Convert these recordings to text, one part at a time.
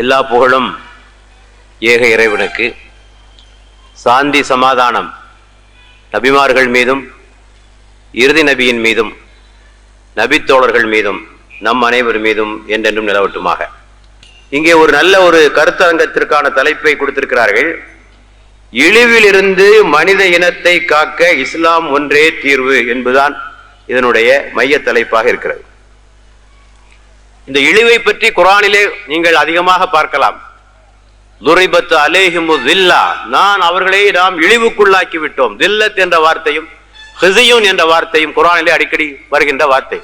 எல்லா புகழும் ஏக இறைவனுக்கு. சாந்தி சமாதானம் நபிமார்கள் மீதும் இறுதி நபியின் மீதும் நபித்தோழர்கள் மீதும் நம் அனைவர் மீதும் என்றென்றும் நிலவட்டுமாக. இங்கே ஒரு நல்ல ஒரு கருத்தரங்கத்திற்கான தலைப்பை கொடுத்திருக்கிறார்கள். இழிவிலிருந்து மனித இனத்தை காக்க இஸ்லாம் ஒன்றே தீர்வு என்பதுதான் இதனுடைய மைய தலைப்பாக இருக்கிறது. இந்த இழிவை பற்றி குர்ஆனிலே நீங்கள் அதிகமாக பார்க்கலாம். துரிபத் அலைஹிமு தில்லா, நாம் இழிவுக்குள்ளாக்கி விட்டோம். தில்லத் என்ற வார்த்தையும் ஹிஸியுன் என்ற வார்த்தையும் குர்ஆனிலே அடிக்கடி வருகின்ற வார்த்தை.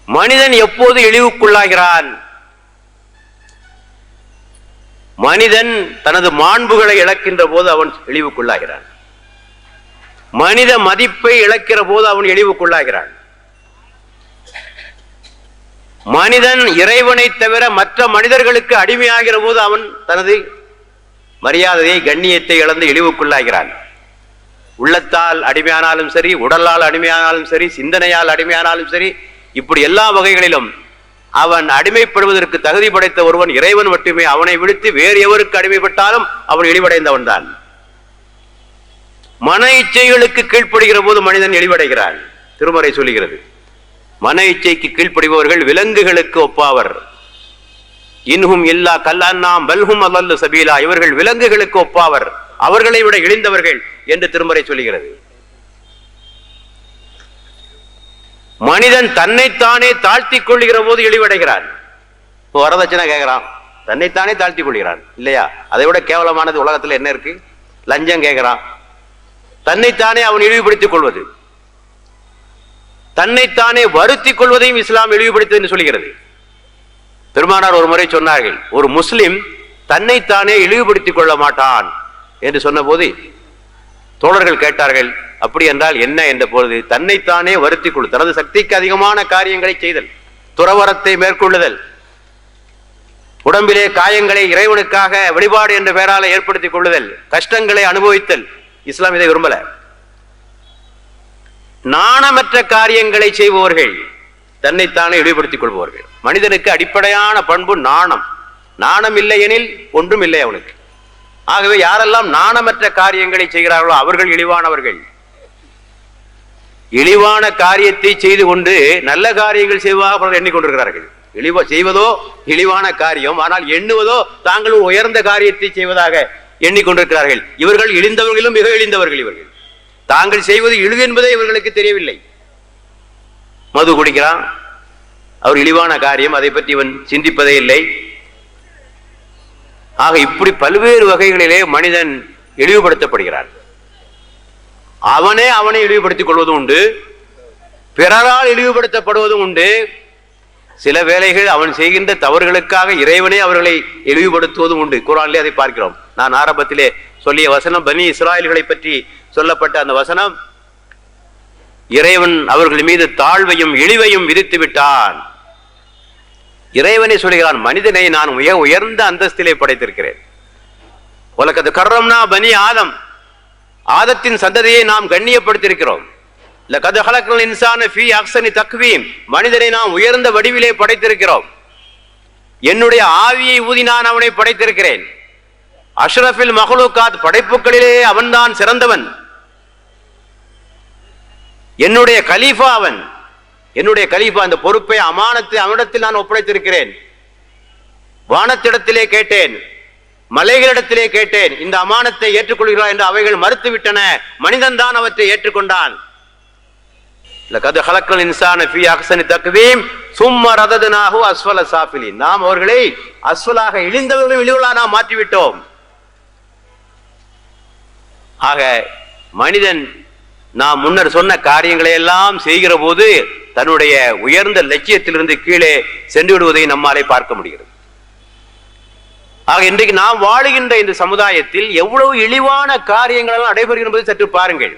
மனிதன் எப்போது இழிவுக்குள்ளாகிறான்? மனிதன் தனது மாண்புகளை இழக்கின்ற போது அவன் இழிவுக்குள்ளாகிறான். மனித மதிப்பை இழக்கிற போது அவன் இழிவுக்குள்ளாகிறான். மனிதன் இறைவனை தவிர மற்ற மனிதர்களுக்கு அடிமையாகிற போது அவன் தனது மரியாதையை கண்ணியத்தை இழந்து இழிவுக்குள்ளாகிறான். உள்ளத்தால் அடிமையானாலும் சரி, உடலால் அடிமையானாலும் சரி, சிந்தனையால் அடிமையானாலும் சரி, இப்படி எல்லா வகைகளிலும் அவன் அடிமைப்படுவதற்கு தகுதி படைத்த ஒருவன் இறைவன் மட்டுமே. அவனை விடுத்து வேறு எவருக்கு அடிமைப்பட்டாலும் அவன் இழிவடைந்தவன் தான். மன இச்சைகளுக்கு கீழ்ப்படுகிற போது மனிதன் இழிவடைகிறான். திருமறை சொல்லுகிறது, மன இச்சைக்கு கீழ்ப்படிபவர்கள் விலங்குகளுக்கு ஒப்பாவர். இன்ஹும் இல்லா கல்லான்னாம் பல்ஹும் அல்லல்லு சபீலா, இவர்கள் விலங்குகளுக்கு ஒப்பாவர், அவர்களை விட இழிந்தவர்கள் என்று திருமறை சொல்லுகிறது. மனிதன் தன்னைத்தானே தாழ்த்திக் கொள்ளுகிற போது இழிவடைகிறான். இப்போ வரதட்சணை கேட்கிறான், தன்னைத்தானே தாழ்த்திக் கொள்கிறான் இல்லையா? அதை விட கேவலமானது உலகத்தில் என்ன இருக்கு? லஞ்சம் கேட்கிறான், தன்னைத்தானே அவன் இழிவுபடுத்திக் கொள்வது. தன்னைத்தானே வருத்திக் கொள்வதையும் இஸ்லாம் இழிவுபடுத்தது என்று சொல்கிறது. பெருமானார் ஒரு முறை சொன்னார்கள், ஒரு முஸ்லிம் தன்னைத்தானே இழிவுபடுத்திக் கொள்ள மாட்டான் என்று சொன்ன போது தோழர்கள் கேட்டார்கள், அப்படி என்றால் என்ன என்ற பொழுது, தன்னைத்தானே வருத்திக் கொள்ளுதல், தனது சக்திக்கு அதிகமான காரியங்களை செய்தல், துறவரத்தை மேற்கொள்ளுதல், உடம்பிலே காயங்களை இறைவனுக்காக வழிபாடு என்ற பெயரால ஏற்படுத்திக் கொள்ளுதல், கஷ்டங்களை அனுபவித்தல். இஸ்லாம் இதை விரும்பல. நாணமற்ற காரியங்களை செய்பவர்கள் தன்னைத்தானே இழிவுபடுத்திக் கொள்பவர்கள். மனிதனுக்கு அடிப்படையான பண்பு நாணம். நாணம் இல்லை எனில் ஒன்றும் இல்லை அவனுக்கு. ஆகவே யாரெல்லாம் நாணமற்ற காரியங்களை செய்கிறார்களோ அவர்கள் இழிவானவர்கள். இழிவான காரியத்தை செய்து கொண்டு நல்ல காரியங்கள் செய்வதாக அவர்கள் எண்ணிக்கொண்டிருக்கிறார்கள். செய்வதோ இழிவான காரியம், ஆனால் எண்ணுவதோ தாங்கள் உயர்ந்த காரியத்தை செய்வதாக எண்ணிக்கொண்டிருக்கிறார்கள். இவர்கள் இழிந்தவர்களும் மிக இழிந்தவர்கள். இவர்கள் தாங்கள் செய்வது இழிவு என்பதே இவர்களுக்கு தெரியவில்லை. மது குடிக்கிறான், அவர் இழிவான காரியம், அதை பற்றி இவன் சிந்திப்பதே இல்லை. ஆக இப்படி பல்வேறு வகைகளிலே மனிதன் இழிவுபடுத்தப்படுகிறான். அவனை இழிவுபடுத்திக் கொள்வதும் உண்டு, பிறரால் இழிவுபடுத்தப்படுவதும் உண்டு. சில வேளைகள் அவன் செய்கின்ற தவறுகளுக்காக இறைவனே அவர்களை இழிவுபடுத்துவதும் உண்டு. குர்ஆனிலே அதை பார்க்கிறோம். நான் ஆரம்பத்திலே சொல்லிய வசனம் பனி இஸ்ராயல்களை பற்றி சொல்லப்பட்ட அந்த வசனம், இறைவன் அவர்கள் மீது தாழ்வையும் இழிவையும் விதித்து விட்டான். இறைவனை சொல்கிறான், மனிதனை நான் உயர்ந்த அந்தஸ்திலே படைத்திருக்கிறேன். வலக்கத் கர்ரம்னா பனி ஆதம், ஆதத்தின் சந்ததியை நாம் கண்ணியப்படுத்தியிருக்கிறோம். லகத் ஹலக்னல் இன்சான ஃபீ அஹ்ஸனி தக்வீம், மனிதனை நாம் உயர்ந்த வடிவிலே படைத்திருக்கிறோம். என்னுடைய ஆவியை ஊதி நான் அவனை படைத்திருக்கிறேன். அஷ்ரஃபில் மஹ்லூகாத், படைப்புகளிலே அவன்தான் சிறந்தவன். என்னுடைய கலீஃபா அவன். என்னுடைய கலீஃபா, அந்த பொறுப்பை அமானத்தை அவனிடத்தில் நான் ஒப்படைத்திருக்கிறேன். வானத்திடத்திலே கேட்டேன், மலைகளிடத்திலே கேட்டேன், இந்த அமானத்தை ஏற்றுக்கொள்கிறார் என்று அவைகள் மறுத்துவிட்டன. மனிதன் தான் அவற்றை ஏற்றுக்கொண்டான். லகத் ஹலக்னல் இன்சான ஃபீ அஹ்ஸனி தக்வீம் சும்ம ரதத்னாஹு அஸ்ஃபல சாஃபிலின், நாம் அவர்களை அஸ்ஃபலாக இழிந்தவர்களும் இழிவுகளாக நாம் மாற்றிவிட்டோம். ஆக மனிதன் நாம் முன்னர் சொன்ன காரியங்களை எல்லாம் செய்கிற போது தன்னுடைய உயர்ந்த லட்சியத்திலிருந்து கீழே சென்று விடுவதை நம்மாலே பார்க்க முடிகிறது. ஆக இன்றைக்கு நாம் வாழுகின்ற இந்த சமுதாயத்தில் எவ்வளவு இழிவான காரியங்கள் நடைபெறுகிறது சற்று பாருங்கள்.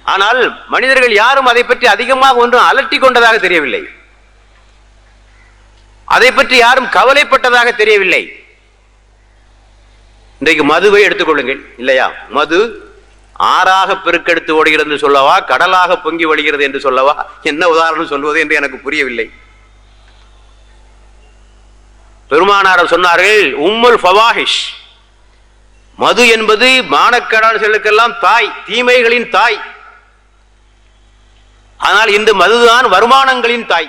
ஆனால் மனிதர்கள் யாரும் அதை பற்றி அதிகமாக ஒன்றும் அலட்டி கொண்டதாக தெரியவில்லை. அதை பற்றி யாரும் கவலைப்பட்டதாக தெரியவில்லை. இன்றைக்கு மதுவை எடுத்துக்கொள்ளுங்கள் இல்லையா? மது ஆறாக பெருக்கெடுத்து ஓடுகிறது என்று சொல்லவா, கடலாக பொங்கி வழிகிறது என்று சொல்லவா, என்ன உதாரணம் சொல்வது என்று எனக்கு புரியவில்லை. பெருமானார் சொன்னார்கள், உம்முல் ஃபவாஹிஷ், மது என்பது மானக்கேடான செயலுக்கெல்லாம் தாய், தீமைகளின் தாய். ஆனால் இந்த மதுதான் வருமானங்களின் தாய்,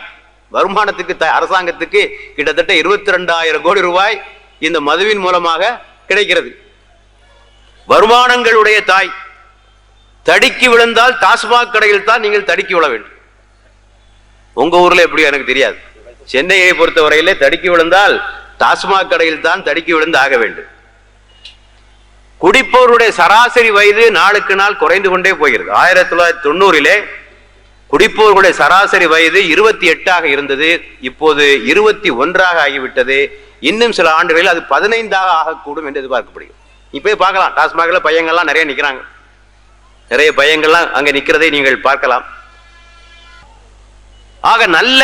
வருமானத்துக்கு தாய். அரசாங்கத்துக்கு கிட்டத்தட்ட 22,000 கோடி ரூபாய் இந்த மதுவின் மூலமாக கிடைக்கிறது. வருமானங்களுடைய தாய். தடுக்கி விழுந்தால் டாஸ்மாக் கடையில் தான் நீங்கள் தடுக்கி விழ வேண்டும். உங்க ஊர்ல எப்படி எனக்கு தெரியாது. சென்னையை பொறுத்தவரையிலே தடுக்கி விழுந்தால் டாஸ்மாக் கடையில் தான் தடுக்கி விழுந்து ஆக வேண்டும். குடிப்பவருடைய சராசரி வயது நாளுக்கு நாள் குறைந்து கொண்டே போகிறது. 1990 குடிப்பவர்களுடைய சராசரி வயது 28 இருந்தது. இப்போது 21 ஆகிவிட்டது. இன்னும் சில ஆண்டுகளில் அது 15 ஆகக்கூடும் என்று எதிர்பார்க்கப்படுகிறது. இப்ப பார்க்கலாம், டாஸ்மாக்ல பையங்கள்லாம் நிறைய நிக்கிறாங்க. நிறைய பையங்கள்லாம் அங்க நிக்கிறதை நீங்கள் பார்க்கலாம். ஆக நல்ல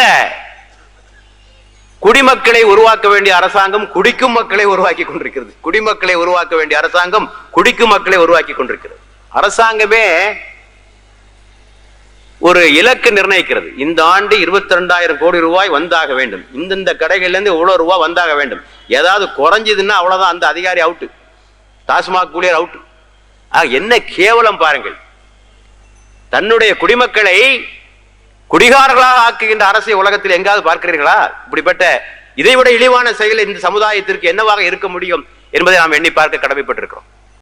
குடிமக்களை உருவாக்க வேண்டிய அரசாங்கம் குடிக்கும் மக்களை உருவாக்கி கொண்டிருக்கிறது. குடிமக்களை உருவாக்க வேண்டிய அரசாங்கம் குடிக்கும் மக்களை உருவாக்கி கொண்டிருக்கிறது. அரசாங்கமே ஒரு இலக்கு நிர்ணயிக்கிறது. இந்த ஆண்டு 22,000 கோடி ரூபாய் வந்தாக வேண்டும், இந்த கடைகள்ல இருந்து இவ்வளவு ரூபாய் வந்தாக வேண்டும். ஏதாவது குறைஞ்சதுன்னா அவ்வளவுதான், அந்த அதிகாரி அவுட்டு, டாஸ்மாக் ஊழியர் அவுட்டு. என்ன கேவலம் பாருங்கள். தன்னுடைய குடிமக்களை குடிகாரர்களாக ஆக்குகின்ற அரசை உலகத்தில் எங்காவது பார்க்கிறீர்களா? இப்படிப்பட்ட இதைவிட இழிவான செயல் இந்த சமுதாயத்திற்கு என்னவாக இருக்க முடியும் என்பதை நாம் எண்ணி பார்க்க கடமைப்பட்டிருக்கிறோம்.